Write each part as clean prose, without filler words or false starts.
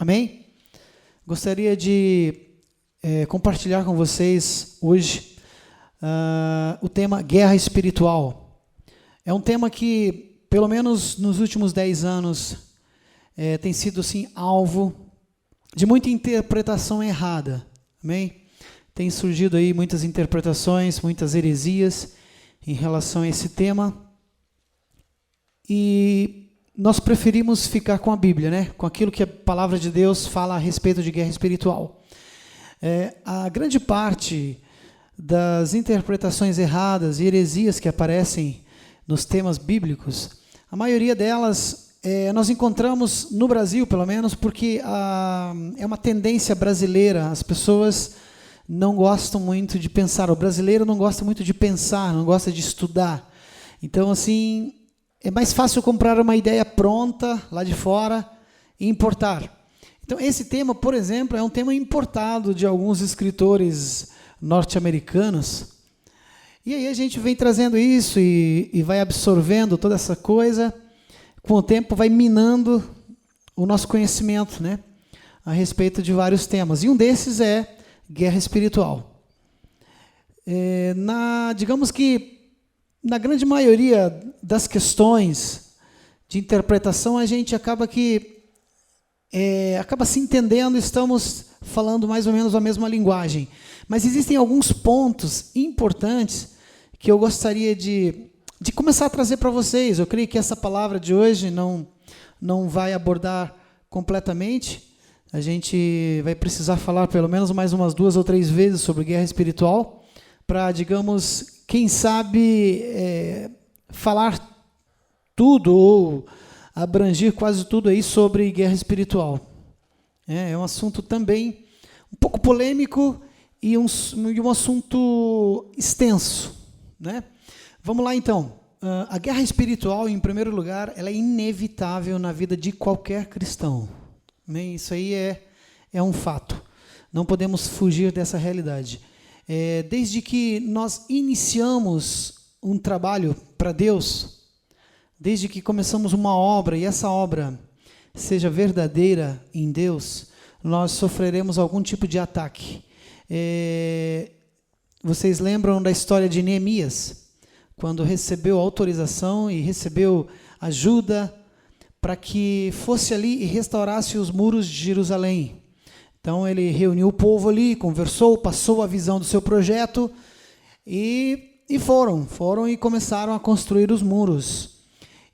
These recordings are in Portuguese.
Amém? Gostaria de compartilhar com vocês hoje o tema guerra espiritual. É um tema que, pelo menos nos últimos 10 anos, tem sido assim, alvo de muita interpretação errada. Amém? Tem surgido aí muitas interpretações, muitas heresias em relação a esse tema. E nós preferimos ficar com a Bíblia, né? Com aquilo que a palavra de Deus fala a respeito de guerra espiritual. A grande parte das interpretações erradas e heresias que aparecem nos temas bíblicos, a maioria delas nós encontramos no Brasil, pelo menos, porque é uma tendência brasileira. As pessoas não gostam muito de pensar. O brasileiro não gosta muito de pensar, não gosta de estudar. Então, assim, é mais fácil comprar uma ideia pronta lá de fora e importar. Então, esse tema, por exemplo, é um tema importado de alguns escritores norte-americanos. E aí a gente vem trazendo isso e vai absorvendo toda essa coisa. Com o tempo vai minando o nosso conhecimento, né, a respeito de vários temas. E um desses é guerra espiritual. Digamos que na grande maioria das questões de interpretação, a gente acaba se entendendo, estamos falando mais ou menos a mesma linguagem. Mas existem alguns pontos importantes que eu gostaria de começar a trazer para vocês. Eu creio que essa palavra de hoje não vai abordar completamente. A gente vai precisar falar pelo menos mais umas 2 ou 3 vezes sobre guerra espiritual, para, digamos, quem sabe falar tudo ou abranger quase tudo aí sobre guerra espiritual. É um assunto também um pouco polêmico e um assunto extenso, né? Vamos lá então. A guerra espiritual, em primeiro lugar, ela é inevitável na vida de qualquer cristão. Amém? Isso aí é um fato. Não podemos fugir dessa realidade. Desde que nós iniciamos um trabalho para Deus, desde que começamos uma obra e essa obra seja verdadeira em Deus, nós sofreremos algum tipo de ataque. Vocês lembram da história de Neemias, quando recebeu autorização e recebeu ajuda para que fosse ali e restaurasse os muros de Jerusalém. Então ele reuniu o povo ali, conversou, passou a visão do seu projeto e foram e começaram a construir os muros.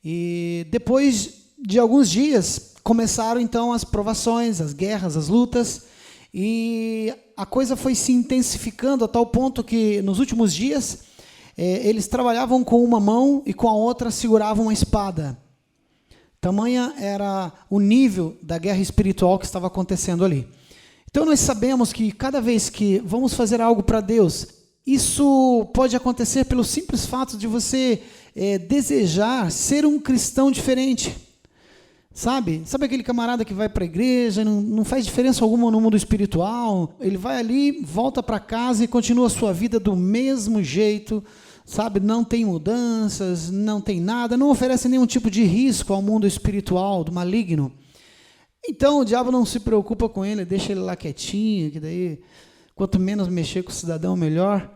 E depois de alguns dias começaram então as provações, as guerras, as lutas, e a coisa foi se intensificando a tal ponto que nos últimos dias eles trabalhavam com uma mão e com a outra seguravam uma espada. Tamanha era o nível da guerra espiritual que estava acontecendo ali. Então nós sabemos que cada vez que vamos fazer algo para Deus, isso pode acontecer pelo simples fato de você desejar ser um cristão diferente. Sabe aquele camarada que vai para a igreja, não faz diferença alguma no mundo espiritual, ele vai ali, volta para casa e continua a sua vida do mesmo jeito, sabe? Não tem mudanças, não tem nada, não oferece nenhum tipo de risco ao mundo espiritual, do maligno. Então o diabo não se preocupa com ele, deixa ele lá quietinho, que daí quanto menos mexer com o cidadão, melhor,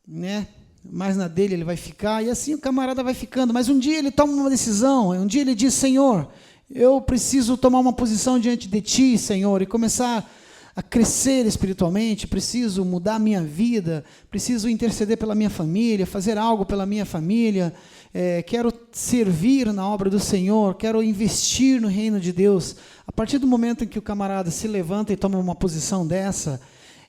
né? Mais na dele ele vai ficar, e assim o camarada vai ficando. Mas um dia ele toma uma decisão, um dia ele diz: Senhor, eu preciso tomar uma posição diante de Ti, Senhor, e começar a crescer espiritualmente, preciso mudar a minha vida, preciso interceder pela minha família, fazer algo pela minha família, quero servir na obra do Senhor, quero investir no reino de Deus. A partir do momento em que o camarada se levanta e toma uma posição dessa,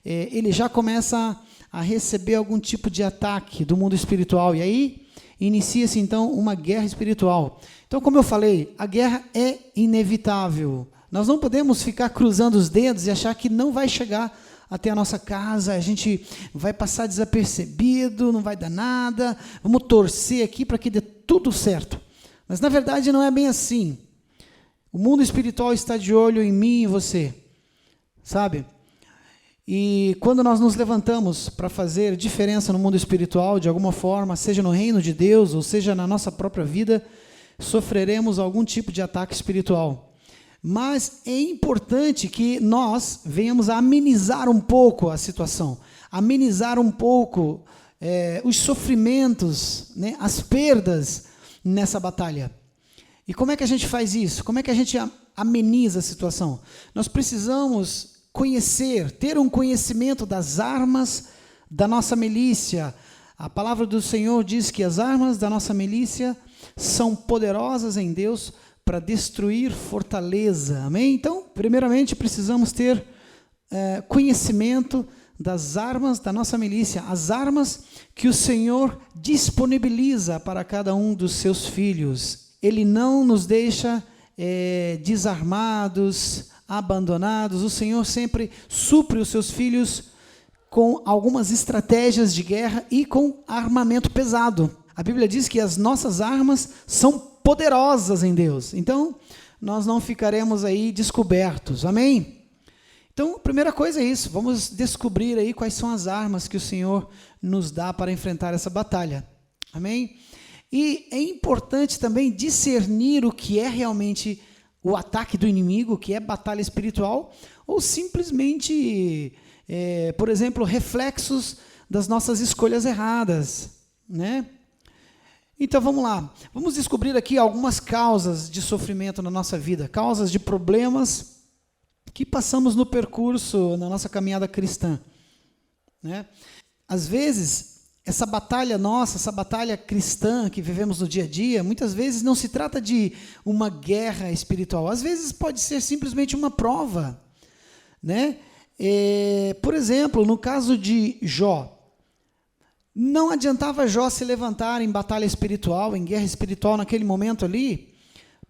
ele já começa a receber algum tipo de ataque do mundo espiritual, e aí inicia-se então uma guerra espiritual. Então, como eu falei, a guerra é inevitável. Nós não podemos ficar cruzando os dedos e achar que não vai chegar até a nossa casa, a gente vai passar desapercebido, não vai dar nada, vamos torcer aqui para que dê tudo certo. Mas, na verdade, não é bem assim. O mundo espiritual está de olho em mim e em você, sabe? E quando nós nos levantamos para fazer diferença no mundo espiritual, de alguma forma, seja no reino de Deus ou seja na nossa própria vida, sofreremos algum tipo de ataque espiritual. Mas é importante que nós venhamos a amenizar um pouco a situação, amenizar um pouco os sofrimentos, né, as perdas nessa batalha. E como é que a gente faz isso? Como é que a gente ameniza a situação? Nós precisamos conhecer, ter um conhecimento das armas da nossa milícia. A palavra do Senhor diz que as armas da nossa milícia são poderosas em Deus para destruir fortaleza. Amém? Então, primeiramente, precisamos ter conhecimento das armas da nossa milícia, as armas que o Senhor disponibiliza para cada um dos seus filhos. Ele não nos deixa desarmados, abandonados. O Senhor sempre supre os seus filhos com algumas estratégias de guerra e com armamento pesado. A Bíblia diz que as nossas armas são poderosas em Deus. Então, nós não ficaremos aí descobertos. Amém? Então, a primeira coisa é isso. Vamos descobrir aí quais são as armas que o Senhor nos dá para enfrentar essa batalha. Amém? E é importante também discernir o que é realmente o ataque do inimigo, o que é batalha espiritual, ou simplesmente, por exemplo, reflexos das nossas escolhas erradas, né? Então vamos lá, vamos descobrir aqui algumas causas de sofrimento na nossa vida, causas de problemas que passamos no percurso, na nossa caminhada cristã, né? Às vezes, essa batalha nossa, essa batalha cristã que vivemos no dia a dia, muitas vezes não se trata de uma guerra espiritual, às vezes pode ser simplesmente uma prova, né? Por exemplo, no caso de Jó, não adiantava Jó se levantar em batalha espiritual, em guerra espiritual naquele momento ali,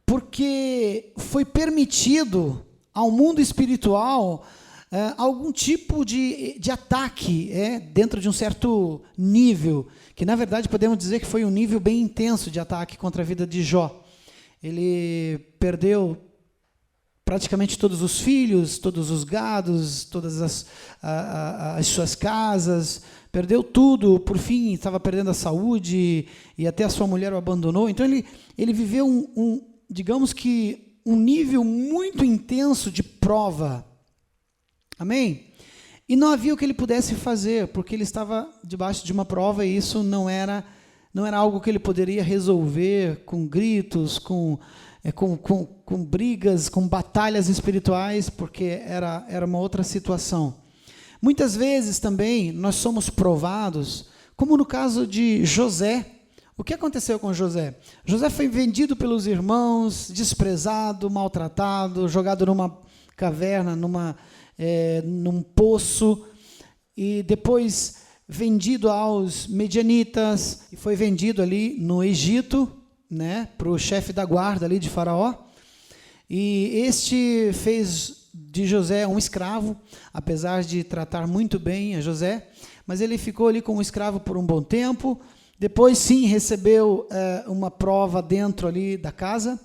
porque foi permitido ao mundo espiritual algum tipo de ataque dentro de um certo nível, que na verdade podemos dizer que foi um nível bem intenso de ataque contra a vida de Jó. Ele perdeu praticamente todos os filhos, todos os gados, todas as suas casas, perdeu tudo, por fim estava perdendo a saúde e até a sua mulher o abandonou. Então ele viveu digamos que um nível muito intenso de prova. Amém? E não havia o que ele pudesse fazer, porque ele estava debaixo de uma prova e isso não era algo que ele poderia resolver com gritos, com brigas, com batalhas espirituais, porque era uma outra situação. Muitas vezes também nós somos provados, como no caso de José. O que aconteceu com José? José foi vendido pelos irmãos, desprezado, maltratado, jogado numa caverna, num poço, e depois vendido aos medianitas, e foi vendido ali no Egito, né, para o chefe da guarda ali de Faraó, e este fez de José um escravo, apesar de tratar muito bem a José, mas ele ficou ali como escravo por um bom tempo. Depois sim recebeu uma prova dentro ali da casa,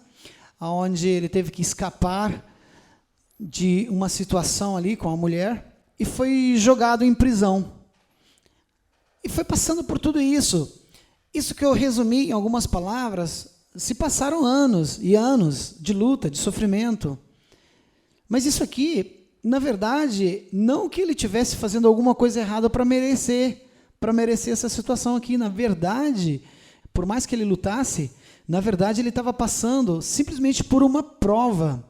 onde ele teve que escapar de uma situação ali com a mulher, e foi jogado em prisão. E foi passando por tudo isso. Isso que eu resumi em algumas palavras, se passaram anos e anos de luta, de sofrimento. Mas isso aqui, na verdade, não que ele estivesse fazendo alguma coisa errada para merecer essa situação aqui. Na verdade, por mais que ele lutasse, na verdade ele estava passando simplesmente por uma prova.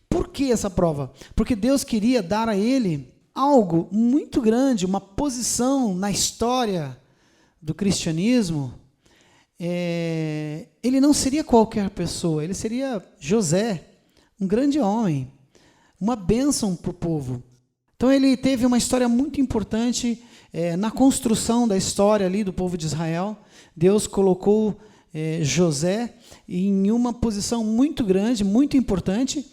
Por que essa prova? Porque Deus queria dar a ele algo muito grande, uma posição na história do cristianismo. Ele não seria qualquer pessoa, ele seria José, um grande homem, uma bênção para o povo. Então ele teve uma história muito importante na construção da história ali do povo de Israel. Deus colocou José em uma posição muito grande, muito importante,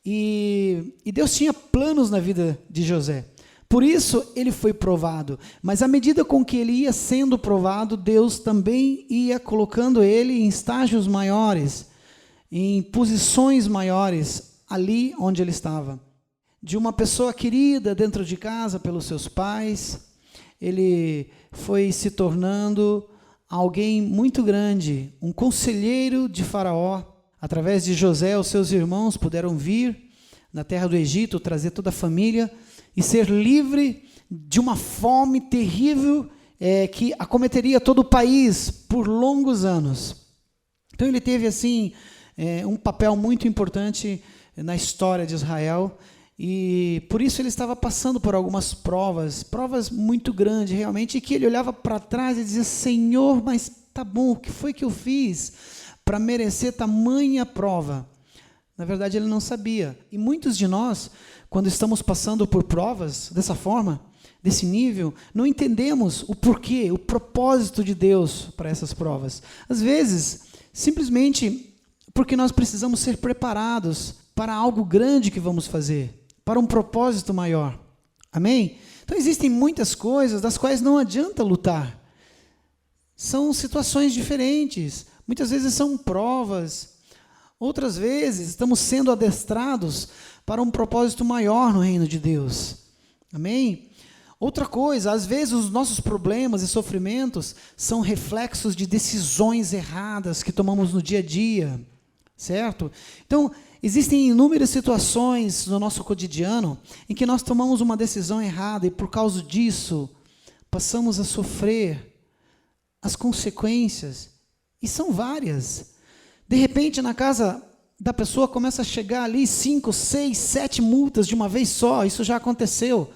e Deus tinha planos na vida de José. Por isso ele foi provado, mas à medida com que ele ia sendo provado, Deus também ia colocando ele em estágios maiores, em posições maiores, ali onde ele estava. De uma pessoa querida dentro de casa pelos seus pais, ele foi se tornando alguém muito grande, um conselheiro de Faraó. Através de José, os seus irmãos puderam vir na terra do Egito, trazer toda a família e ser livre de uma fome terrível que acometeria todo o país por longos anos. Então ele teve assim um papel muito importante na história de Israel, e por isso ele estava passando por algumas provas muito grandes realmente, e que ele olhava para trás e dizia: Senhor, mas tá bom, o que foi que eu fiz para merecer tamanha prova? Na verdade ele não sabia, e muitos de nós, quando estamos passando por provas dessa forma, desse nível, não entendemos o porquê, o propósito de Deus para essas provas. Às vezes, simplesmente porque nós precisamos ser preparados para algo grande que vamos fazer, para um propósito maior. Amém? Então existem muitas coisas das quais não adianta lutar. São situações diferentes, muitas vezes são provas, outras vezes estamos sendo adestrados para um propósito maior no reino de Deus. Amém? Outra coisa, às vezes os nossos problemas e sofrimentos são reflexos de decisões erradas que tomamos no dia a dia, certo? Então, existem inúmeras situações no nosso cotidiano em que nós tomamos uma decisão errada e por causa disso passamos a sofrer as consequências, e são várias. De repente, na casa da pessoa começa a chegar ali 5, 6, 7 multas de uma vez só. Isso já aconteceu.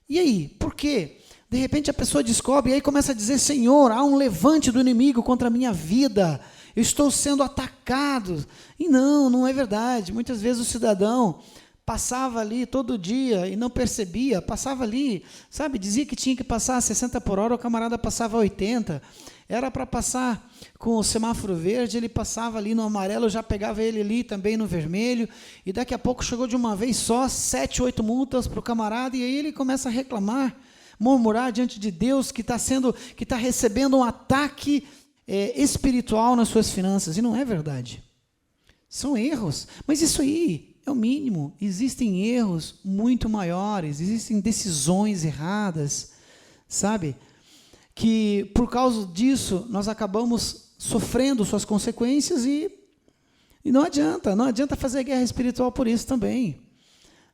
E aí, por quê? De repente a pessoa descobre e aí começa a dizer: Senhor, há um levante do inimigo contra a minha vida, eu estou sendo atacado. E não é verdade. Muitas vezes o cidadão passava ali todo dia e não percebia, passava ali, sabe, dizia que tinha que passar 60 por hora, o camarada passava 80, era para passar com o semáforo verde, ele passava ali no amarelo, já pegava ele ali também no vermelho, e daqui a pouco chegou de uma vez só 7, 8 multas para o camarada, e aí ele começa a reclamar, murmurar diante de Deus que está recebendo um ataque espiritual nas suas finanças, e não é verdade. São erros, mas isso aí é o mínimo. Existem erros muito maiores, existem decisões erradas, sabe? Que por causa disso nós acabamos sofrendo suas consequências e não adianta fazer guerra espiritual por isso também,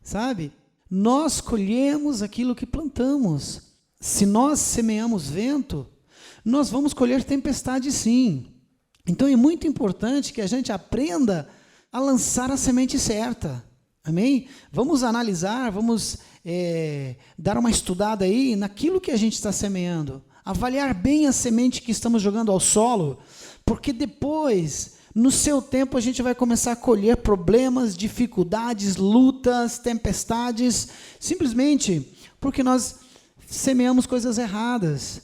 sabe? Nós colhemos aquilo que plantamos. Se nós semeamos vento, nós vamos colher tempestade sim. Então é muito importante que a gente aprenda a lançar a semente certa. Amém? Vamos analisar, vamos dar uma estudada aí naquilo que a gente está semeando. Avaliar bem a semente que estamos jogando ao solo, porque depois, no seu tempo, a gente vai começar a colher problemas, dificuldades, lutas, tempestades, simplesmente porque nós semeamos coisas erradas.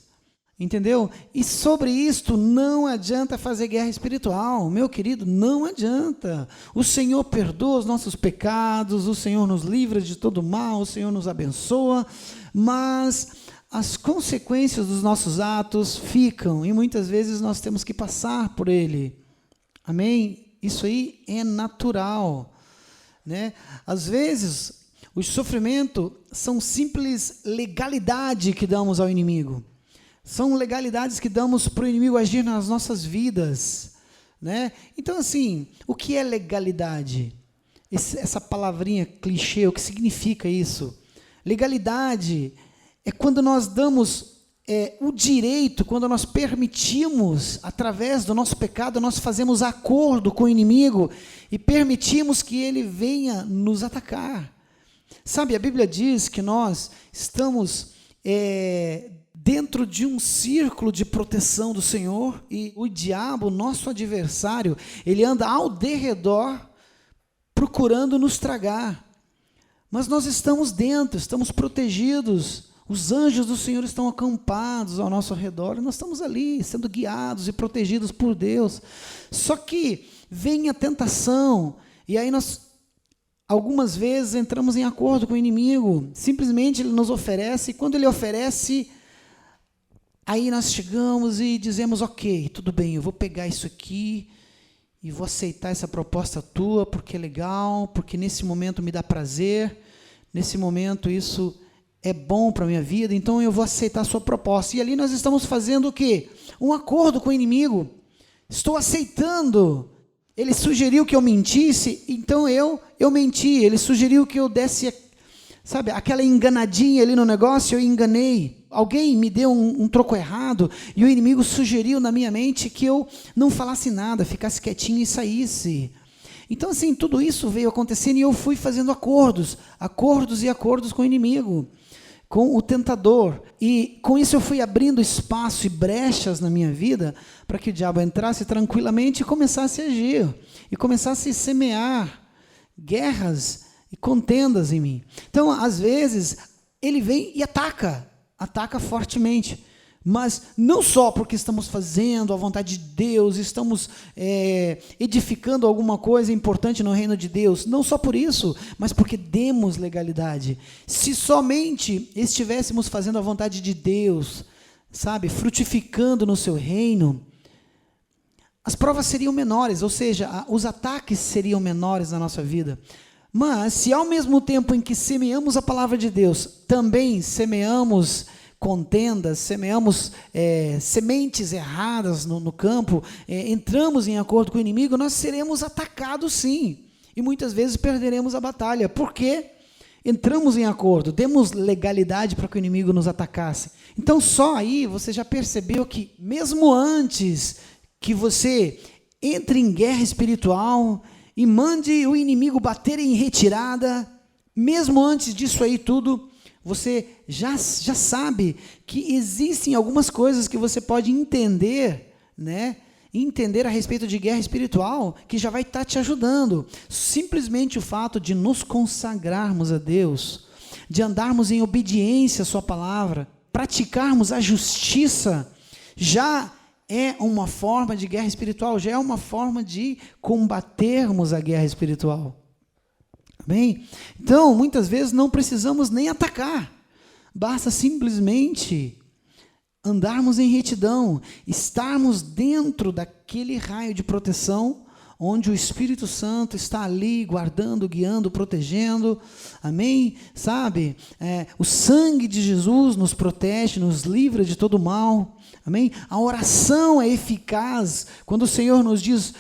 Entendeu? E sobre isto não adianta fazer guerra espiritual, meu querido, não adianta. O Senhor perdoa os nossos pecados, o Senhor nos livra de todo mal, o Senhor nos abençoa, mas as consequências dos nossos atos ficam, e muitas vezes nós temos que passar por ele. Amém? Isso aí é natural, né? Às vezes, o sofrimento são simples legalidade que damos ao inimigo. São legalidades que damos para o inimigo agir nas nossas vidas, né? Então, assim, o que é legalidade? Essa palavrinha clichê, o que significa isso? Legalidade é quando nós damos o direito, quando nós permitimos, através do nosso pecado, nós fazemos acordo com o inimigo e permitimos que ele venha nos atacar. Sabe, a Bíblia diz que nós estamos dentro de um círculo de proteção do Senhor, e o diabo, nosso adversário, ele anda ao derredor procurando nos tragar, mas nós estamos dentro, estamos protegidos, os anjos do Senhor estão acampados ao nosso redor, e nós estamos ali, sendo guiados e protegidos por Deus. Só que vem a tentação, e aí nós algumas vezes entramos em acordo com o inimigo, simplesmente ele nos oferece, e quando ele oferece, aí nós chegamos e dizemos: ok, tudo bem, eu vou pegar isso aqui e vou aceitar essa proposta tua, porque é legal, porque nesse momento me dá prazer, nesse momento isso é bom para a minha vida, então eu vou aceitar a sua proposta. E ali nós estamos fazendo o quê? Um acordo com o inimigo. Estou aceitando Ele sugeriu que eu mentisse, então eu menti. Ele sugeriu que eu desse, sabe, aquela enganadinha ali no negócio, eu enganei. Alguém me deu um troco errado e o inimigo sugeriu na minha mente que eu não falasse nada, ficasse quietinho e saísse. Então, assim, tudo isso veio acontecendo e eu fui fazendo acordos com o inimigo, com o tentador. E com isso eu fui abrindo espaço e brechas na minha vida para que o diabo entrasse tranquilamente e começasse a agir, e começasse a semear guerras e contendas em mim. Então, às vezes, ele vem e ataca fortemente. Mas não só porque estamos fazendo a vontade de Deus, estamos edificando alguma coisa importante no reino de Deus, não só por isso, mas porque demos legalidade. Se somente estivéssemos fazendo a vontade de Deus, sabe, frutificando no seu reino, as provas seriam menores, ou seja, os ataques seriam menores na nossa vida. Mas se ao mesmo tempo em que semeamos a palavra de Deus, também semeamos contendas, semeamos sementes erradas no campo, entramos em acordo com o inimigo, nós seremos atacados sim, e muitas vezes perderemos a batalha, porque entramos em acordo, demos legalidade para que o inimigo nos atacasse. Então só aí você já percebeu que mesmo antes que você entre em guerra espiritual e mande o inimigo bater em retirada, mesmo antes disso aí tudo, você já sabe que existem algumas coisas que você pode entender, né? Entender a respeito de guerra espiritual, que já vai estar te ajudando. Simplesmente o fato de nos consagrarmos a Deus, de andarmos em obediência à sua palavra, praticarmos a justiça, já é uma forma de guerra espiritual, já é uma forma de combatermos a guerra espiritual. Bem, então, muitas vezes não precisamos nem atacar, basta simplesmente andarmos em retidão, estarmos dentro daquele raio de proteção, onde o Espírito Santo está ali, guardando, guiando, protegendo, amém? Sabe, o sangue de Jesus nos protege, nos livra de todo mal, amém? A oração é eficaz, quando o Senhor nos diz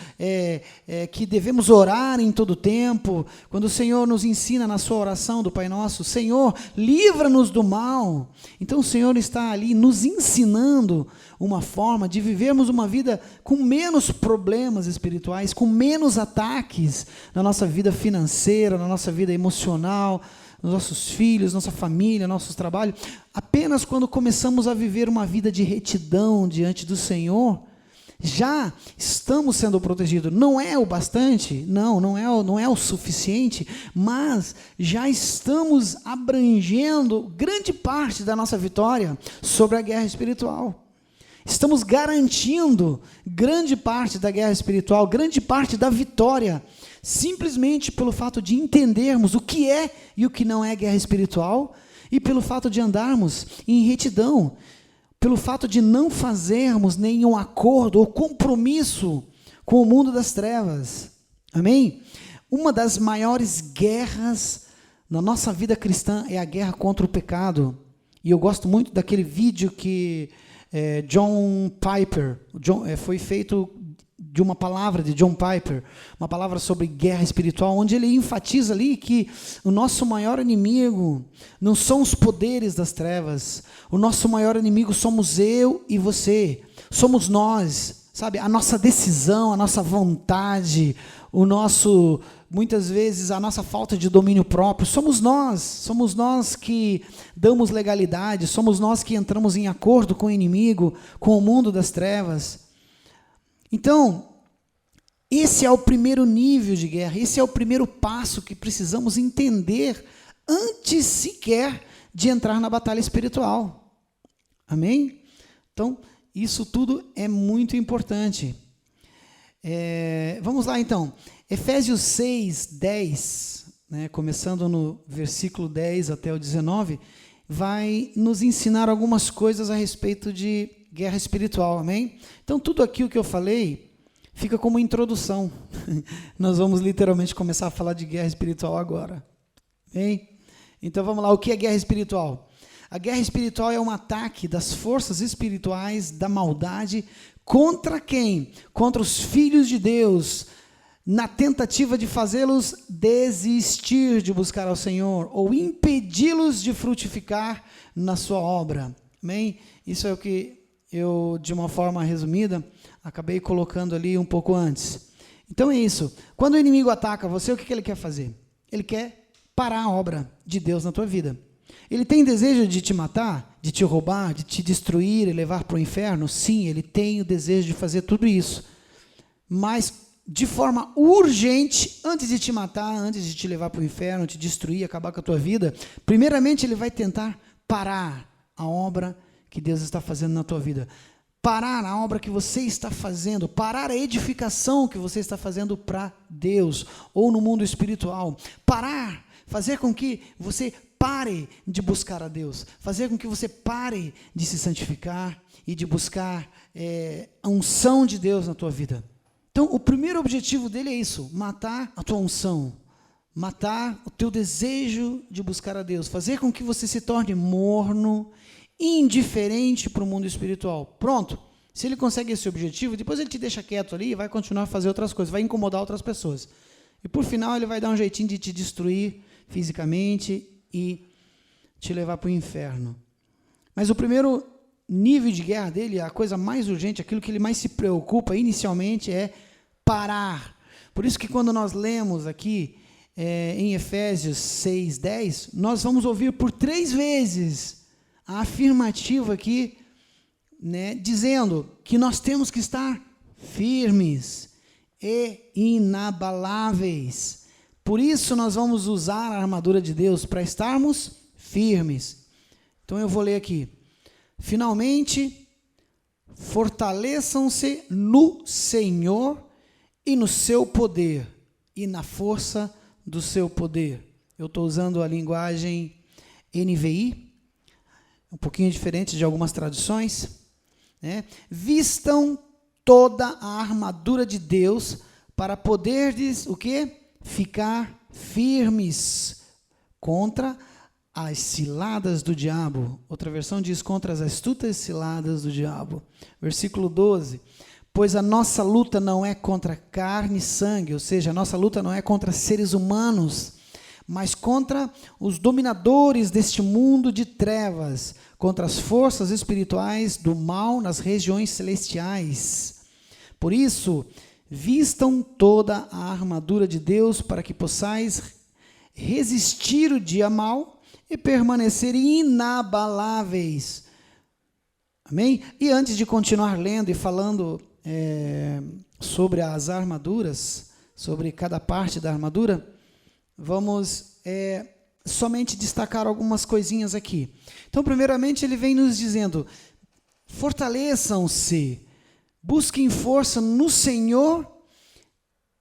que devemos orar em todo tempo, quando o Senhor nos ensina na sua oração do Pai Nosso, Senhor, livra-nos do mal. Então o Senhor está ali nos ensinando uma forma de vivermos uma vida com menos problemas espirituais, com menos ataques na nossa vida financeira, na nossa vida emocional, nos nossos filhos, nossa família, nossos trabalhos. Apenas quando começamos a viver uma vida de retidão diante do Senhor, já estamos sendo protegidos. Não é o bastante, não é o suficiente, mas já estamos abrangendo grande parte da nossa vitória sobre a guerra espiritual. Estamos garantindo grande parte da guerra espiritual, grande parte da vitória, simplesmente pelo fato de entendermos o que é e o que não é guerra espiritual, e pelo fato de andarmos em retidão, pelo fato de não fazermos nenhum acordo ou compromisso com o mundo das trevas. Amém? Uma das maiores guerras na nossa vida cristã é a guerra contra o pecado. E eu gosto muito daquele vídeo que John Piper, foi feito de uma palavra de John Piper, uma palavra sobre guerra espiritual, onde ele enfatiza ali que o nosso maior inimigo não são os poderes das trevas, o nosso maior inimigo somos eu e você, somos nós, sabe, a nossa decisão, a nossa vontade, muitas vezes a nossa falta de domínio próprio, somos nós que damos legalidade, somos nós que entramos em acordo com o inimigo, com o mundo das trevas. Então, esse é o primeiro nível de guerra, esse é o primeiro passo que precisamos entender antes sequer de entrar na batalha espiritual. Amém? Então, isso tudo é muito importante. Vamos lá então, Efésios 6, 10, né, começando no versículo 10 até o 19, vai nos ensinar algumas coisas a respeito de guerra espiritual, amém? Então tudo aquilo que eu falei fica como introdução, nós vamos literalmente começar a falar de guerra espiritual agora, amém? Então vamos lá, o que é guerra espiritual? A guerra espiritual é um ataque das forças espirituais da maldade contra quem? Contra os filhos de Deus, na tentativa de fazê-los desistir de buscar ao Senhor, ou impedi-los de frutificar na sua obra. Amém? Isso é o que eu, de uma forma resumida, acabei colocando ali um pouco antes. Então é isso. Quando o inimigo ataca você, o que ele quer fazer? Ele quer parar a obra de Deus na tua vida. Ele tem desejo de te matar, de te roubar, de te destruir e levar para o inferno? Sim, ele tem o desejo de fazer tudo isso. Mas de forma urgente, antes de te matar, antes de te levar para o inferno, te destruir, acabar com a tua vida, primeiramente ele vai tentar parar a obra que Deus está fazendo na tua vida. Parar a obra que você está fazendo, parar a edificação que você está fazendo para Deus, ou no mundo espiritual. Parar, fazer com que você pare de buscar a Deus, fazer com que você pare de se santificar e de buscar a unção de Deus na tua vida. Então, o primeiro objetivo dele é isso, matar a tua unção, matar o teu desejo de buscar a Deus, fazer com que você se torne morno, indiferente para o mundo espiritual. Pronto, se ele consegue esse objetivo, depois ele te deixa quieto ali e vai continuar a fazer outras coisas, vai incomodar outras pessoas. E por final ele vai dar um jeitinho de te destruir fisicamente e te levar para o inferno. Mas o primeiro nível de guerra dele, a coisa mais urgente, aquilo que ele mais se preocupa inicialmente é parar. Por isso que quando nós lemos aqui em Efésios 6:10, nós vamos ouvir por 3 vezes a afirmativa aqui, né, dizendo que nós temos que estar firmes e inabaláveis. Por isso nós vamos usar a armadura de Deus para estarmos firmes. Então eu vou ler aqui. Finalmente, fortaleçam-se no Senhor e no seu poder, e na força do seu poder. Eu estou usando a linguagem NVI, um pouquinho diferente de algumas traduções, né? Vistam toda a armadura de Deus para poderdes, o quê? Ficar firmes contra as ciladas do diabo. Outra versão diz contra as astutas ciladas do diabo. Versículo 12. Pois a nossa luta não é contra carne e sangue, ou seja, a nossa luta não é contra seres humanos, mas contra os dominadores deste mundo de trevas, contra as forças espirituais do mal nas regiões celestiais. Por isso, vistam toda a armadura de Deus para que possais resistir o dia mau e permanecer inabaláveis. Amém? E antes de continuar lendo e falando sobre as armaduras, sobre cada parte da armadura, vamos somente destacar algumas coisinhas aqui. Então, primeiramente, ele vem nos dizendo, fortaleçam-se, busquem força no Senhor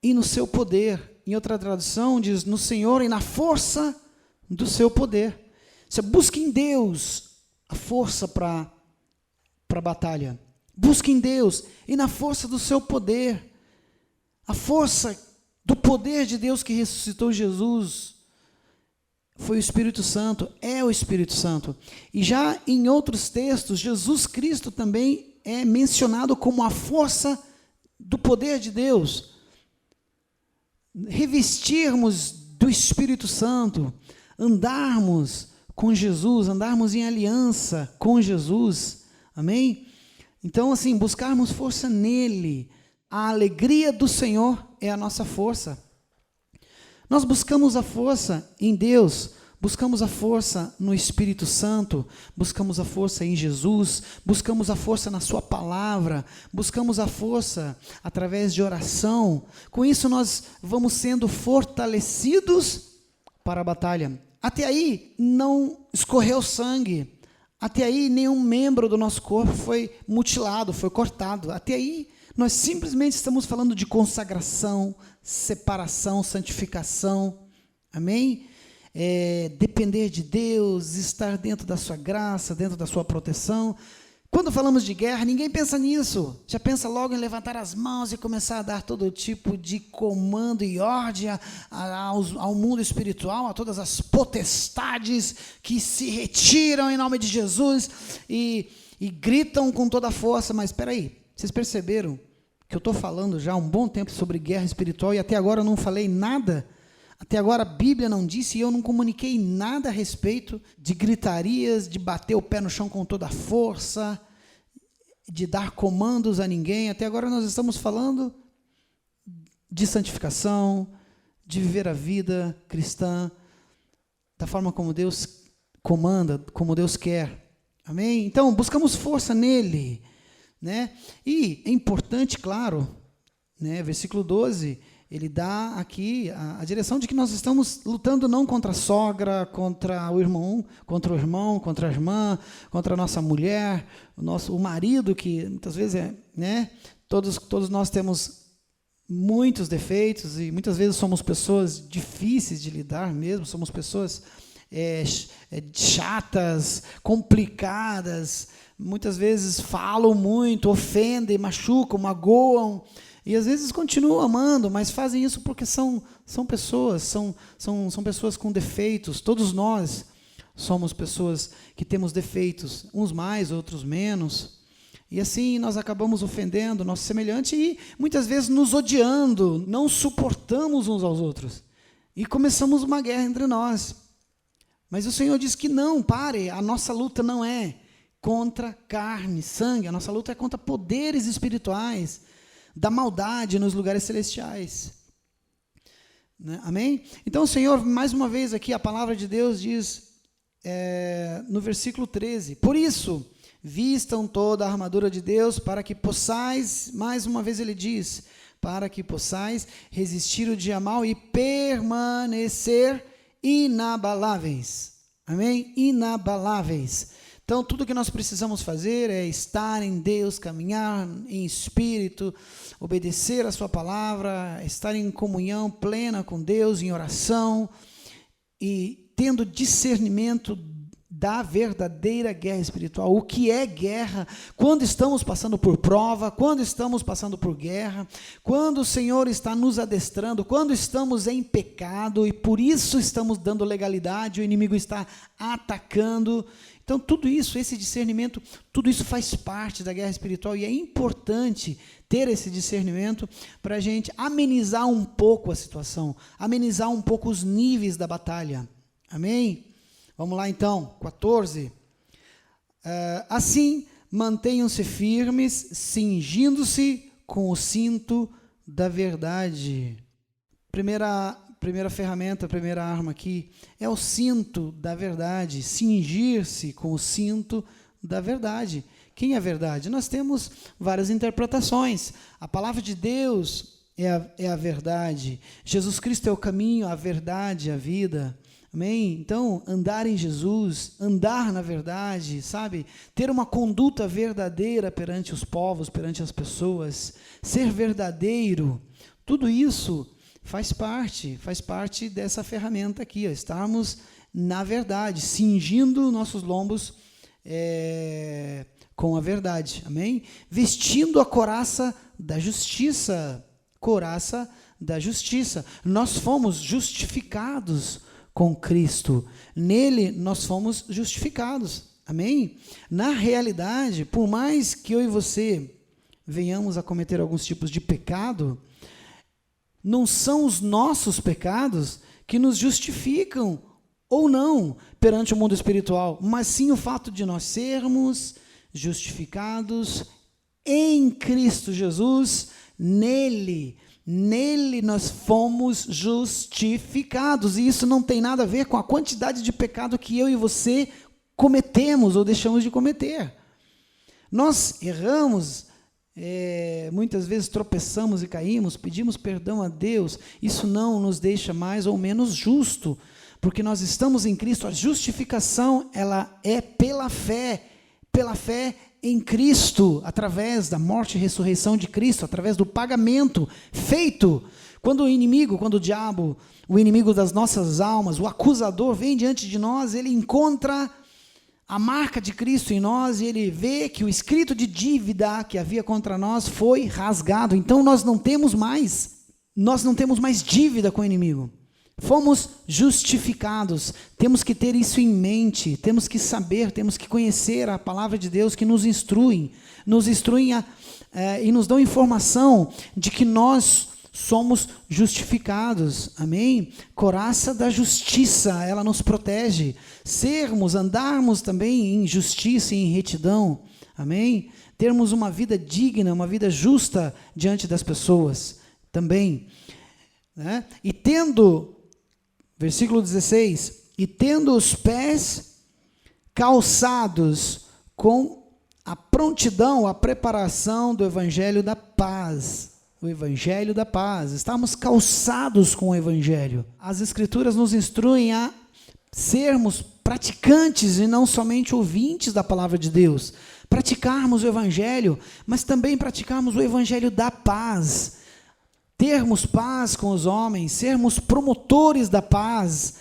e no seu poder. Em outra tradução, diz, no Senhor e na força do seu poder. Você busca em Deus a força para a batalha. Busque em Deus e na força do seu poder. A força do poder de Deus que ressuscitou Jesus foi o Espírito Santo, é o Espírito Santo. E já em outros textos, Jesus Cristo também é mencionado como a força do poder de Deus. Revestirmos do Espírito Santo, andarmos com Jesus, andarmos em aliança com Jesus, amém? Então, assim, buscarmos força nele. A alegria do Senhor é a nossa força. Nós buscamos a força em Deus, buscamos a força no Espírito Santo, buscamos a força em Jesus, buscamos a força na sua palavra, buscamos a força através de oração. Com isso nós vamos sendo fortalecidos para a batalha. Até aí não escorreu sangue, até aí nenhum membro do nosso corpo foi mutilado, foi cortado. Até aí nós simplesmente estamos falando de consagração, separação, santificação, amém? Depender de Deus, estar dentro da sua graça, dentro da sua proteção. Quando falamos de guerra, ninguém pensa nisso, já pensa logo em levantar as mãos e começar a dar todo tipo de comando e ordem ao mundo espiritual, a todas as potestades que se retiram em nome de Jesus e gritam com toda a força. Mas espera aí, vocês perceberam que eu estou falando já há um bom tempo sobre guerra espiritual e até agora eu não falei nada. Até agora a Bíblia não disse e eu não comuniquei nada a respeito de gritarias, de bater o pé no chão com toda a força, de dar comandos a ninguém. Até agora nós estamos falando de santificação, de viver a vida cristã da forma como Deus comanda, como Deus quer. Amém? Então, buscamos força nele, né? E é importante, claro, né? Versículo 12, ele dá aqui a direção de que nós estamos lutando não contra a sogra, contra o irmão, contra a irmã, contra a nossa mulher, o marido, que muitas vezes né? Todos nós temos muitos defeitos e muitas vezes somos pessoas difíceis de lidar mesmo, somos pessoas chatas, complicadas, muitas vezes falam muito, ofendem, machucam, magoam, e às vezes continuam amando, mas fazem isso porque são pessoas, são pessoas com defeitos. Todos nós somos pessoas que temos defeitos, uns mais, outros menos, e assim nós acabamos ofendendo o nosso semelhante e muitas vezes nos odiando, não suportamos uns aos outros, e começamos uma guerra entre nós. Mas o Senhor diz que não, pare, a nossa luta não é contra carne, sangue, a nossa luta é contra poderes espirituais da maldade nos lugares celestiais. Né? Amém? Então o Senhor, mais uma vez aqui, a palavra de Deus diz, no versículo 13, por isso, vistam toda a armadura de Deus para que possais, mais uma vez ele diz, para que possais resistir o dia mau e permanecer inabaláveis. Amém? Inabaláveis. Então, tudo que nós precisamos fazer é estar em Deus, caminhar em espírito, obedecer a sua palavra, estar em comunhão plena com Deus, em oração, e tendo discernimento da verdadeira guerra espiritual. O que é guerra? Quando estamos passando por prova, quando estamos passando por guerra, quando o Senhor está nos adestrando, quando estamos em pecado e por isso estamos dando legalidade, o inimigo está atacando. Então tudo isso, esse discernimento, tudo isso faz parte da guerra espiritual e é importante ter esse discernimento para a gente amenizar um pouco a situação, amenizar um pouco os níveis da batalha. Amém? Vamos lá então, 14. Assim, mantenham-se firmes, cingindo-se com o cinto da verdade. Primeira ferramenta, primeira arma aqui, é o cinto da verdade, cingir-se com o cinto da verdade. Quem é a verdade? Nós temos várias interpretações. A palavra de Deus é a verdade. Jesus Cristo é o caminho, a verdade, a vida. Amém? Então, andar em Jesus, andar na verdade, sabe? Ter uma conduta verdadeira perante os povos, perante as pessoas, ser verdadeiro, tudo isso faz parte dessa ferramenta aqui, ó, estarmos na verdade, cingindo nossos lombos com a verdade, amém? Vestindo a couraça da justiça, nós fomos justificados com Cristo, nele nós fomos justificados, amém? Na realidade, por mais que eu e você venhamos a cometer alguns tipos de pecado, não são os nossos pecados que nos justificam ou não perante o mundo espiritual, mas sim o fato de nós sermos justificados em Cristo Jesus, nele nós fomos justificados, e isso não tem nada a ver com a quantidade de pecado que eu e você cometemos ou deixamos de cometer. Nós erramos, muitas vezes tropeçamos e caímos, pedimos perdão a Deus, isso não nos deixa mais ou menos justo, porque nós estamos em Cristo. A justificação, ela é pela fé em Cristo, através da morte e ressurreição de Cristo, através do pagamento feito. Quando o diabo, o inimigo das nossas almas, o acusador vem diante de nós, ele encontra a marca de Cristo em nós e ele vê que o escrito de dívida que havia contra nós foi rasgado. Então nós não temos mais dívida com o inimigo. Fomos justificados. Temos que ter isso em mente, temos que saber, temos que conhecer a palavra de Deus que nos instrui e nos dão informação de que nós somos justificados, amém? Coraça da justiça, ela nos protege. Andarmos também em justiça e em retidão, amém? Termos uma vida digna, uma vida justa diante das pessoas, também. Né? E tendo, versículo 16, e tendo os pés calçados com a prontidão, a preparação do evangelho da paz. O evangelho da paz. Estamos calçados com o evangelho. As escrituras nos instruem a sermos praticantes e não somente ouvintes da palavra de Deus. Praticarmos o evangelho, mas também praticarmos o evangelho da paz. Termos paz com os homens, sermos promotores da paz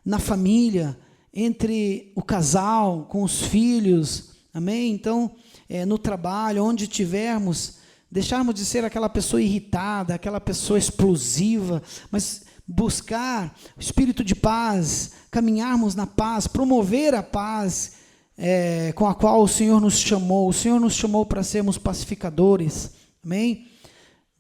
na família, entre o casal, com os filhos, amém? Então, no trabalho, onde estivermos, deixarmos de ser aquela pessoa irritada, aquela pessoa explosiva, mas buscar o espírito de paz, caminharmos na paz, promover a paz com a qual o Senhor nos chamou. O Senhor nos chamou para sermos pacificadores, amém?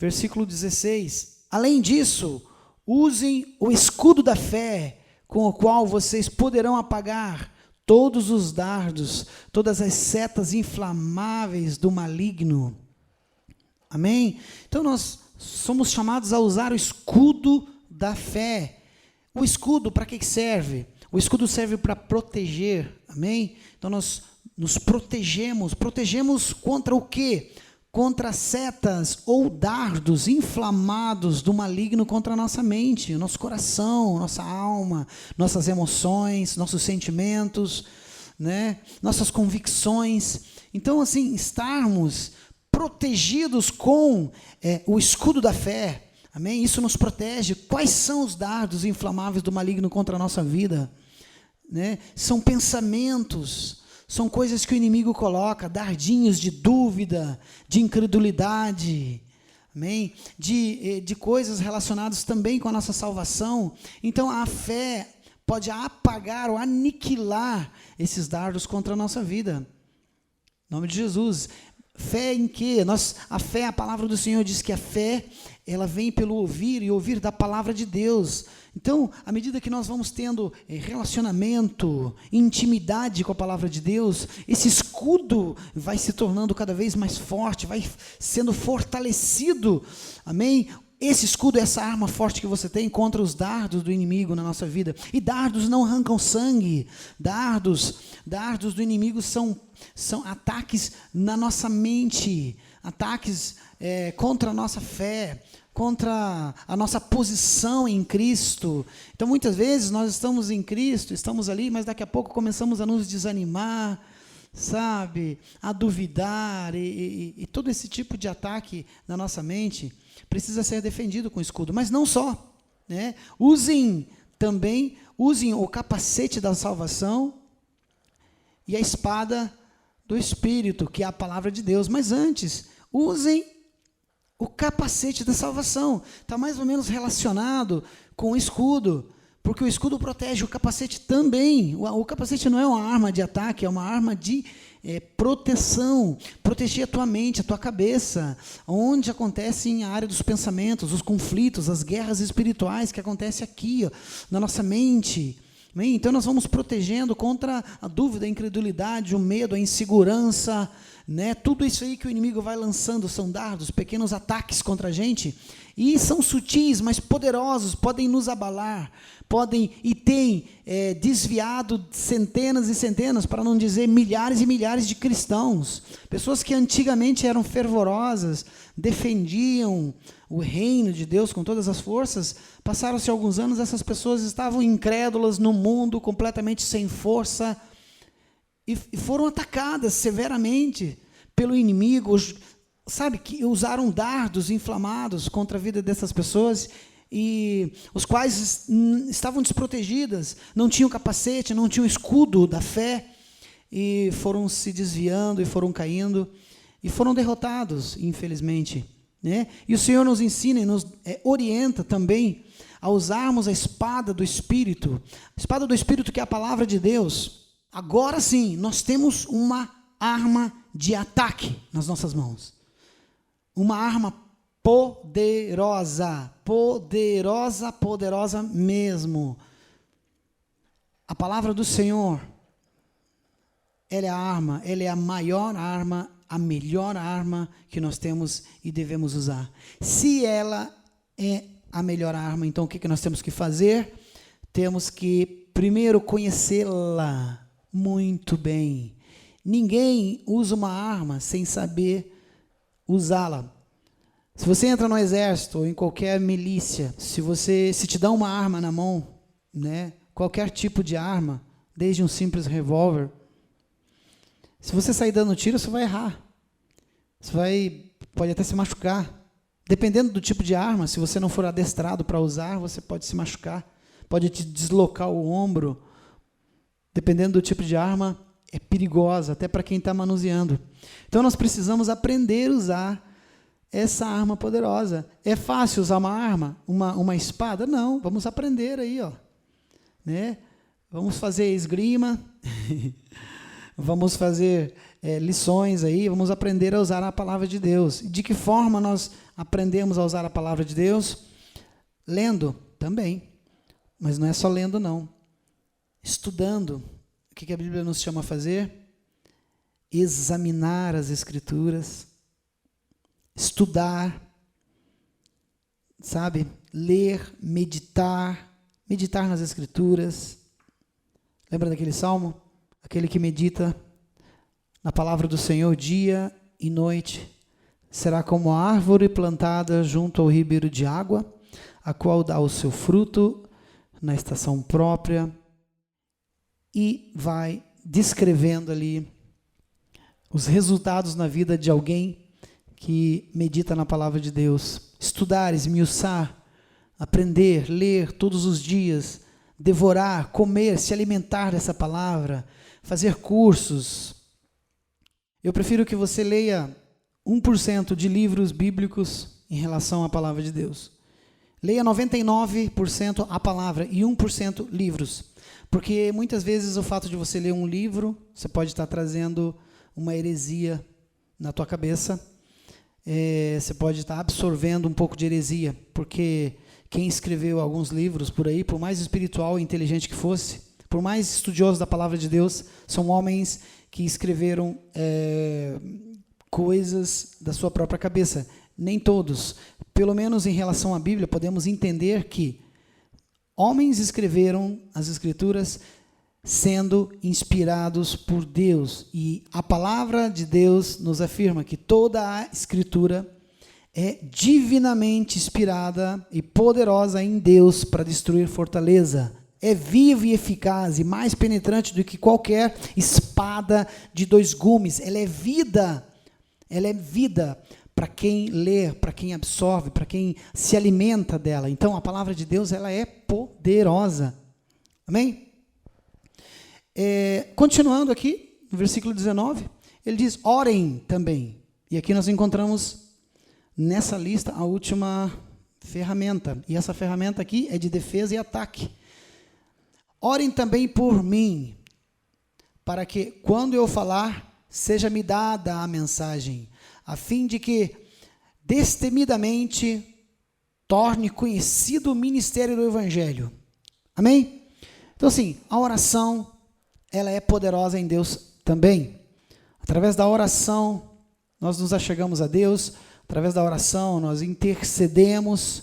Versículo 16, além disso, usem o escudo da fé, com o qual vocês poderão apagar todos os dardos, todas as setas inflamáveis do maligno. Amém? Então nós somos chamados a usar o escudo da fé. O escudo para que serve? O escudo serve para proteger, amém? Então nós nos protegemos contra o quê? Contra setas ou dardos inflamados do maligno contra a nossa mente, o nosso coração, nossa alma, nossas emoções, nossos sentimentos, né? Nossas convicções. Então, assim, estarmos protegidos com o escudo da fé, amém? Isso nos protege. Quais são os dardos inflamáveis do maligno contra a nossa vida? Né? São pensamentos, são coisas que o inimigo coloca, dardinhos de dúvida, de incredulidade, amém? De coisas relacionadas também com a nossa salvação. Então a fé pode apagar ou aniquilar esses dardos contra a nossa vida. Em nome de Jesus. Fé em quê? A palavra do Senhor diz que a fé, ela vem pelo ouvir e ouvir da palavra de Deus. Então, à medida que nós vamos tendo relacionamento, intimidade com a palavra de Deus, esse escudo vai se tornando cada vez mais forte, vai sendo fortalecido, amém? Esse escudo é essa arma forte que você tem contra os dardos do inimigo na nossa vida. E dardos não arrancam sangue. Dardos do inimigo são ataques na nossa mente, ataques contra a nossa fé, contra a nossa posição em Cristo. Então, muitas vezes, nós estamos em Cristo, estamos ali, mas daqui a pouco começamos a nos desanimar, sabe, a duvidar, e todo esse tipo de ataque na nossa mente precisa ser defendido com escudo. Mas não só, né? Usem o capacete da salvação e a espada do Espírito, que é a palavra de Deus. Mas antes, usem o capacete da salvação. Está mais ou menos relacionado com o escudo, porque o escudo protege, o capacete também. O capacete não é uma arma de ataque, é uma arma de proteção. Proteger a tua mente, a tua cabeça, onde acontecem a área dos pensamentos, os conflitos, as guerras espirituais que acontecem aqui, ó, na nossa mente. Então nós vamos protegendo contra a dúvida, a incredulidade, o medo, a insegurança, né? Tudo isso aí que o inimigo vai lançando são dardos, pequenos ataques contra a gente, e são sutis, mas poderosos, podem nos abalar, podem e têm desviado centenas e centenas, para não dizer milhares e milhares de cristãos, pessoas que antigamente eram fervorosas, defendiam o reino de Deus com todas as forças. Passaram-se alguns anos, essas pessoas estavam incrédulas no mundo, completamente sem força, e foram atacadas severamente pelo inimigo, sabe, que usaram dardos inflamados contra a vida dessas pessoas, e os quais estavam desprotegidas, não tinham capacete, não tinham escudo da fé, e foram se desviando, e foram caindo, e foram derrotados, infelizmente, né? E o Senhor nos ensina e nos orienta também a usarmos a espada do Espírito. A espada do Espírito, que é a palavra de Deus. Agora sim, nós temos uma arma de ataque nas nossas mãos. Uma arma poderosa, poderosa, poderosa mesmo. A palavra do Senhor, ela é a arma, ela é a maior arma, a melhor arma que nós temos e devemos usar. Se ela é a melhor arma, então o que nós temos que fazer? Temos que primeiro conhecê-la muito bem. Ninguém usa uma arma sem saber usá-la. Se você entra no exército ou em qualquer milícia, se te dá uma arma na mão, né, qualquer tipo de arma, desde um simples revólver, se você sair dando tiro, você vai errar. Pode até se machucar. Dependendo do tipo de arma, se você não for adestrado para usar, você pode se machucar, pode te deslocar o ombro. Dependendo do tipo de arma, é perigosa, até para quem está manuseando. Então nós precisamos aprender a usar essa arma poderosa. É fácil usar uma arma, uma espada? Não, vamos aprender aí, ó, né? Vamos fazer esgrima, vamos fazer lições aí, vamos aprender a usar a palavra de Deus. De que forma nós aprendemos a usar a palavra de Deus? Lendo também, mas não é só lendo não. Estudando. O que a Bíblia nos chama a fazer? Examinar as Escrituras, estudar, sabe? Ler, meditar nas Escrituras. Lembra daquele salmo? Aquele que medita na palavra do Senhor dia e noite, será como a árvore plantada junto ao ribeiro de água, a qual dá o seu fruto na estação própria, e vai descrevendo ali os resultados na vida de alguém que medita na palavra de Deus. Estudar, esmiuçar, aprender, ler todos os dias, devorar, comer, se alimentar dessa palavra, fazer cursos. Eu prefiro que você leia 1% de livros bíblicos em relação à palavra de Deus. Leia 99% a palavra e 1% livros. Porque muitas vezes o fato de você ler um livro, você pode estar trazendo uma heresia na tua cabeça. Você pode estar absorvendo um pouco de heresia, porque quem escreveu alguns livros por aí, por mais espiritual e inteligente que fosse, por mais estudioso da palavra de Deus, são homens que escreveram coisas da sua própria cabeça. Nem todos. Pelo menos em relação à Bíblia, podemos entender que homens escreveram as Escrituras sendo inspirados por Deus. E a palavra de Deus nos afirma que toda a Escritura é divinamente inspirada e poderosa em Deus para destruir fortaleza. É viva e eficaz e mais penetrante do que qualquer espada de 2 gumes. Ela é vida. Ela é vida para quem lê, para quem absorve, para quem se alimenta dela. Então, a palavra de Deus, ela é poderosa. Amém? Continuando aqui, no versículo 19, ele diz, orem também. E aqui nós encontramos, nessa lista, a última ferramenta. E essa ferramenta aqui é de defesa e ataque. Orem também por mim, para que, quando eu falar, seja-me dada a mensagem, a fim de que, destemidamente, torne conhecido o ministério do Evangelho. Amém? Então, assim, a oração, ela é poderosa em Deus também. Através da oração, nós nos achegamos a Deus. Através da oração, nós intercedemos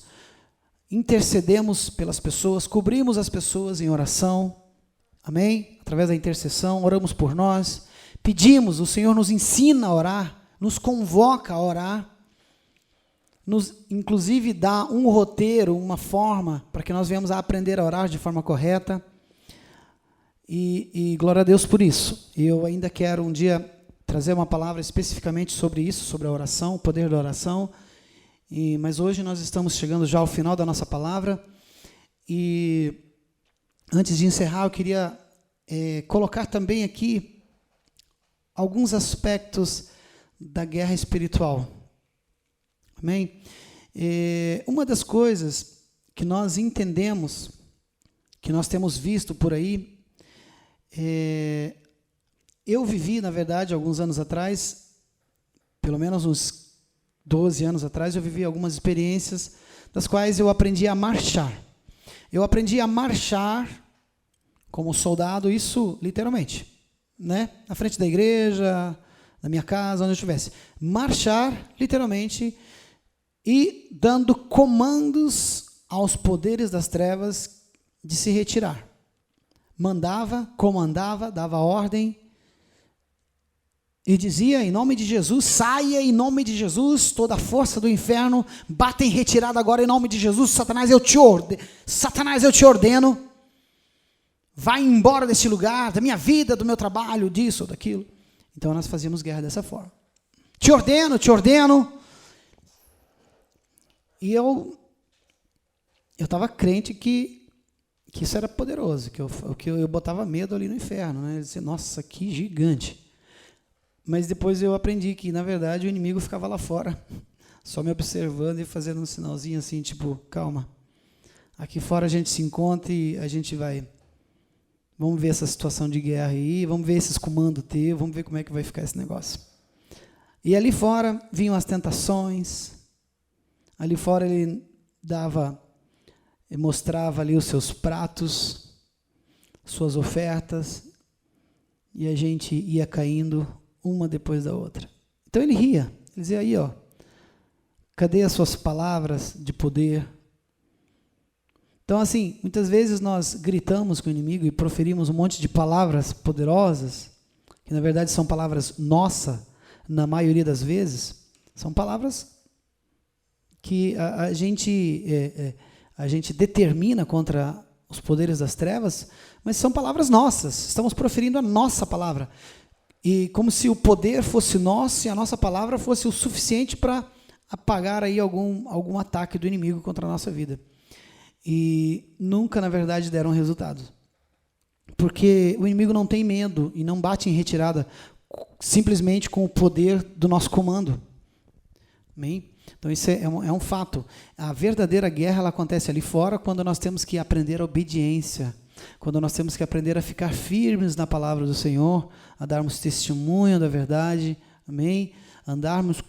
pelas pessoas, cobrimos as pessoas em oração. Amém? Através da intercessão, oramos por nós. Pedimos, o Senhor nos ensina a orar, nos convoca a orar, nos inclusive dá um roteiro, uma forma, para que nós venhamos a aprender a orar de forma correta, e glória a Deus por isso. Eu ainda quero um dia trazer uma palavra especificamente sobre isso, sobre a oração, o poder da oração, mas hoje nós estamos chegando já ao final da nossa palavra, e antes de encerrar, eu queria colocar também aqui alguns aspectos da guerra espiritual. Amém? Uma das coisas que nós entendemos, que nós temos visto por aí, eu vivi, na verdade, alguns anos atrás, pelo menos uns 12 anos atrás, eu vivi algumas experiências das quais eu aprendi a marchar. Eu aprendi a marchar como soldado, isso literalmente, né? Na frente da igreja, na minha casa, onde eu estivesse. Marchar, literalmente, e dando comandos aos poderes das trevas de se retirar. Mandava, comandava, dava ordem e dizia, em nome de Jesus, saia em nome de Jesus, toda a força do inferno, bata em retirada agora em nome de Jesus, Satanás, eu te ordeno, vai embora desse lugar, da minha vida, do meu trabalho, disso ou daquilo. Então nós fazíamos guerra dessa forma. Te ordeno. E eu estava crente que isso era poderoso, que eu botava medo ali no inferno, né? Eu dizia, nossa, que gigante. Mas depois eu aprendi que, na verdade, o inimigo ficava lá fora, só me observando e fazendo um sinalzinho assim, tipo, calma, aqui fora a gente se encontra e a gente vai, vamos ver essa situação de guerra aí, vamos ver esses comandos teus, vamos ver como é que vai ficar esse negócio. E ali fora vinham as tentações, ali fora ele mostrava ali os seus pratos, suas ofertas, e a gente ia caindo uma depois da outra. Então ele ria, ele dizia aí, ó, cadê as suas palavras de poder? Então assim, muitas vezes nós gritamos com o inimigo e proferimos um monte de palavras poderosas, que na verdade são palavras nossa, na maioria das vezes, são palavras que a gente determina contra os poderes das trevas, mas são palavras nossas, estamos proferindo a nossa palavra. E como se o poder fosse nosso e a nossa palavra fosse o suficiente para apagar aí algum ataque do inimigo contra a nossa vida. E nunca, na verdade, deram resultado. Porque o inimigo não tem medo e não bate em retirada simplesmente com o poder do nosso comando. Amém? Então isso é um fato. A verdadeira guerra ela acontece ali fora quando nós temos que aprender a obediência. Quando nós temos que aprender a ficar firmes na palavra do Senhor, a darmos testemunho da verdade, amém? Andarmos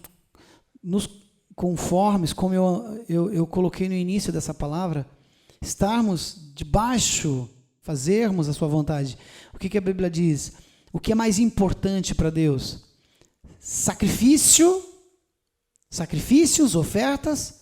nos conformes, como eu coloquei no início dessa palavra, estarmos debaixo, fazermos a sua vontade. O que a Bíblia diz? O que é mais importante para Deus? Sacrifícios, ofertas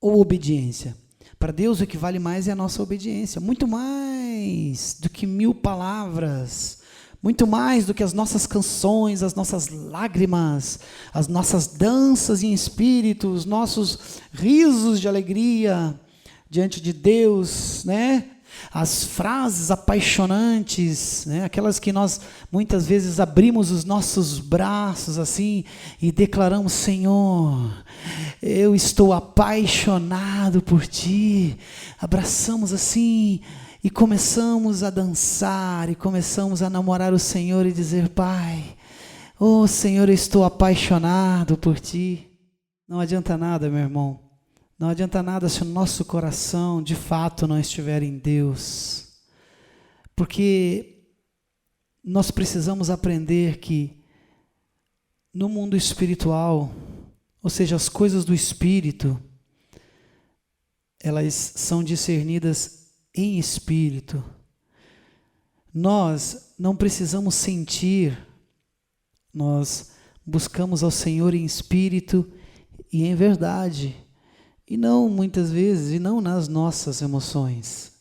ou obediência? Para Deus o que vale mais é a nossa obediência, muito mais do que 1000 palavras, muito mais do que as nossas canções, as nossas lágrimas, as nossas danças em espírito, os nossos risos de alegria diante de Deus, né? As frases apaixonantes, né? Aquelas que nós muitas vezes abrimos os nossos braços assim e declaramos, Senhor, eu estou apaixonado por Ti, abraçamos assim e começamos a dançar e começamos a namorar o Senhor e dizer, Pai, oh Senhor, eu estou apaixonado por Ti. Não adianta nada, meu irmão. Não adianta nada se o nosso coração, de fato, não estiver em Deus. Porque nós precisamos aprender que no mundo espiritual, ou seja, as coisas do Espírito, elas são discernidas em Espírito. Nós não precisamos sentir, nós buscamos ao Senhor em Espírito e em verdade. E não muitas vezes, e não nas nossas emoções.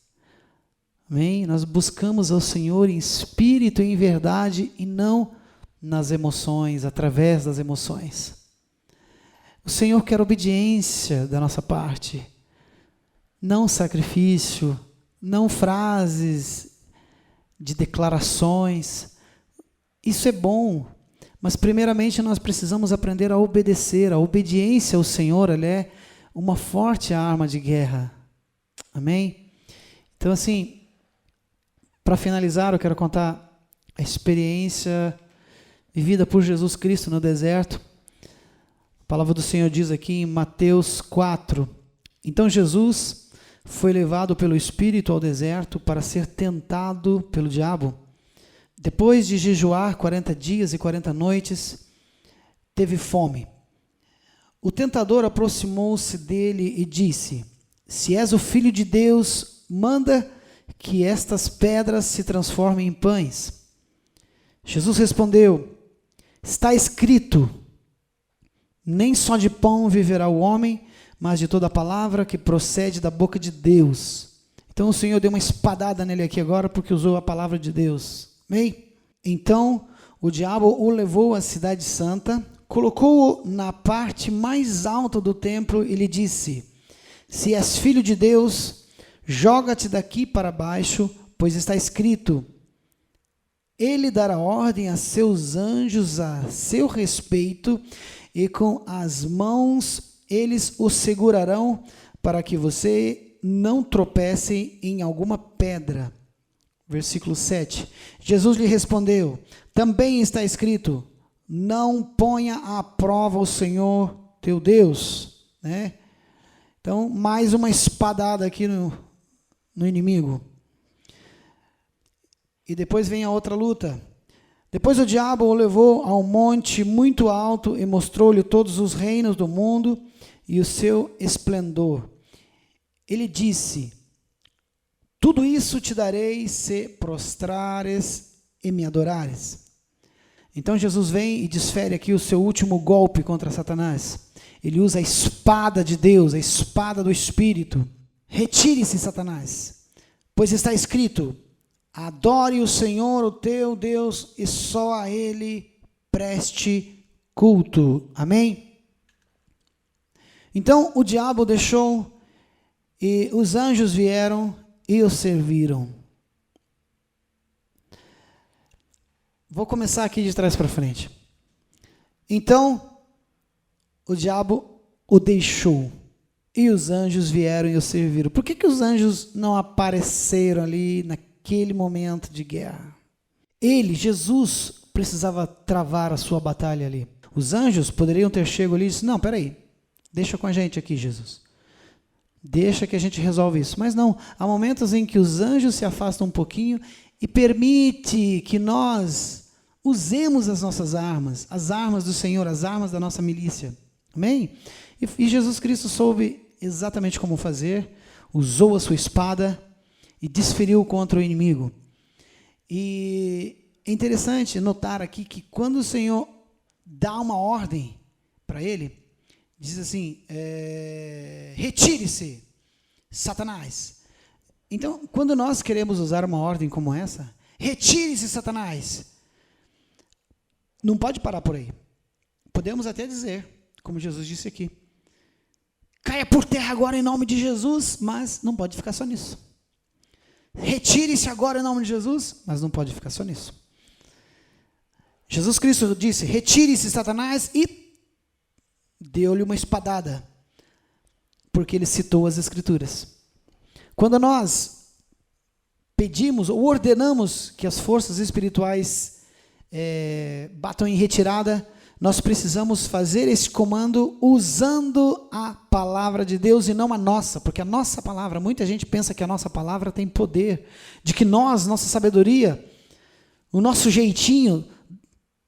Amém? Nós buscamos ao Senhor em espírito e em verdade e não nas emoções, através das emoções. O Senhor quer obediência da nossa parte, não sacrifício, não frases de declarações. Isso é bom, mas primeiramente nós precisamos aprender a obedecer. A obediência ao Senhor, ela é uma forte arma de guerra. Amém? Então, assim, para finalizar, eu quero contar a experiência vivida por Jesus Cristo no deserto. A palavra do Senhor diz aqui em Mateus 4: Então Jesus foi levado pelo Espírito ao deserto para ser tentado pelo diabo. Depois de jejuar 40 dias e 40 noites, teve fome. O tentador aproximou-se dele e disse: Se és o Filho de Deus, manda que estas pedras se transformem em pães. Jesus respondeu: Está escrito, nem só de pão viverá o homem, mas de toda a palavra que procede da boca de Deus. Então o Senhor deu uma espadada nele aqui agora, porque usou a palavra de Deus. Amém? Então o diabo o levou à cidade santa, colocou-o na parte mais alta do templo e lhe disse: Se és filho de Deus, joga-te daqui para baixo, pois está escrito: Ele dará ordem a seus anjos a seu respeito, e com as mãos eles o segurarão, para que você não tropece em alguma pedra. Versículo 7. Jesus lhe respondeu: Também está escrito: Não ponha à prova o Senhor teu Deus. Né? Então, mais uma espadada aqui no inimigo. E depois vem a outra luta. Depois o diabo o levou a um monte muito alto e mostrou-lhe todos os reinos do mundo e o seu esplendor. Ele disse: Tudo isso te darei se prostrares e me adorares. Então Jesus vem e desfere aqui o seu último golpe contra Satanás. Ele usa a espada de Deus, a espada do Espírito. Retire-se, Satanás, pois está escrito: Adore o Senhor, o teu Deus, e só a Ele preste culto. Amém? Então o diabo deixou e os anjos vieram e o serviram. Vou começar aqui de trás para frente. Então o diabo o deixou e os anjos vieram e o serviram. Por que os anjos não apareceram ali naquele momento de guerra? Ele, Jesus, precisava travar a sua batalha ali. Os anjos poderiam ter chegado ali e disse: Não, peraí, deixa com a gente aqui, Jesus. Deixa que a gente resolve isso. Mas não, há momentos em que os anjos se afastam um pouquinho e permite que nós usemos as nossas armas, as armas do Senhor, as armas da nossa milícia. Amém? E Jesus Cristo soube exatamente como fazer, usou a sua espada e desferiu contra o inimigo. E é interessante notar aqui que quando o Senhor dá uma ordem para ele, diz assim: retire-se, Satanás. Então, quando nós queremos usar uma ordem como essa, retire-se, Satanás, não pode parar por aí. Podemos até dizer, como Jesus disse aqui: caia por terra agora em nome de Jesus, mas não pode ficar só nisso. Retire-se agora em nome de Jesus, mas não pode ficar só nisso. Jesus Cristo disse: retire-se, Satanás, e deu-lhe uma espadada, porque ele citou as Escrituras. Quando nós pedimos ou ordenamos que as forças espirituais batam em retirada, nós precisamos fazer esse comando usando a palavra de Deus e não a nossa, porque a nossa palavra, muita gente pensa que a nossa palavra tem poder, de que nós, nossa sabedoria, o nosso jeitinho,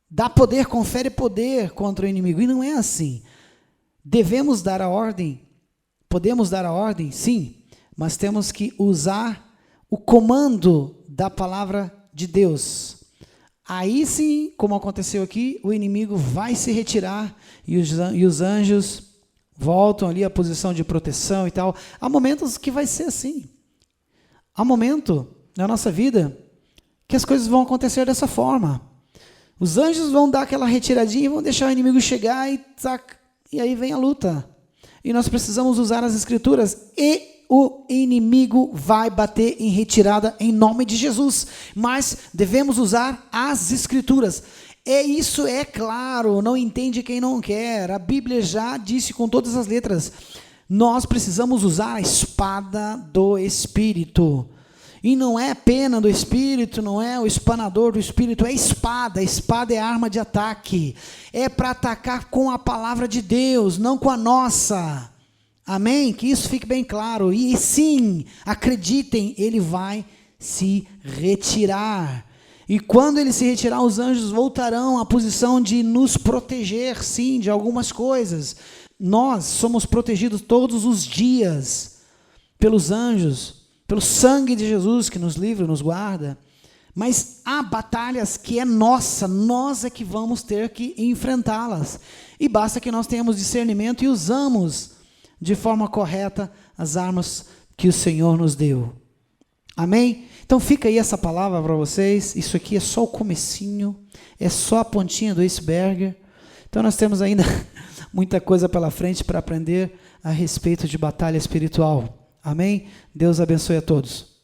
dá poder, confere poder contra o inimigo, e não é assim. Devemos dar a ordem, podemos dar a ordem, sim, mas temos que usar o comando da palavra de Deus. Aí sim, como aconteceu aqui, o inimigo vai se retirar e os anjos voltam ali à posição de proteção e tal. Há momentos que vai ser assim. Há momento na nossa vida que as coisas vão acontecer dessa forma. Os anjos vão dar aquela retiradinha e vão deixar o inimigo chegar e aí vem a luta. E nós precisamos usar as Escrituras e o inimigo vai bater em retirada em nome de Jesus, mas devemos usar as Escrituras. Isso é claro, não entende quem não quer. A Bíblia já disse com todas as letras. Nós precisamos usar a espada do Espírito. E não é pena do Espírito, não é o espanador do Espírito, é espada. A espada é arma de ataque. É para atacar com a palavra de Deus, não com a nossa. Amém? Que isso fique bem claro. E sim, acreditem, ele vai se retirar. E quando ele se retirar, os anjos voltarão à posição de nos proteger, sim, de algumas coisas. Nós somos protegidos todos os dias pelos anjos, pelo sangue de Jesus que nos livra, nos guarda. Mas há batalhas que é nossa, nós é que vamos ter que enfrentá-las. E basta que nós tenhamos discernimento e usamos de forma correta as armas que o Senhor nos deu. Amém? Então fica aí essa palavra para vocês. Isso aqui é só o comecinho, é só a pontinha do iceberg. Então nós temos ainda muita coisa pela frente para aprender a respeito de batalha espiritual. Amém? Deus abençoe a todos.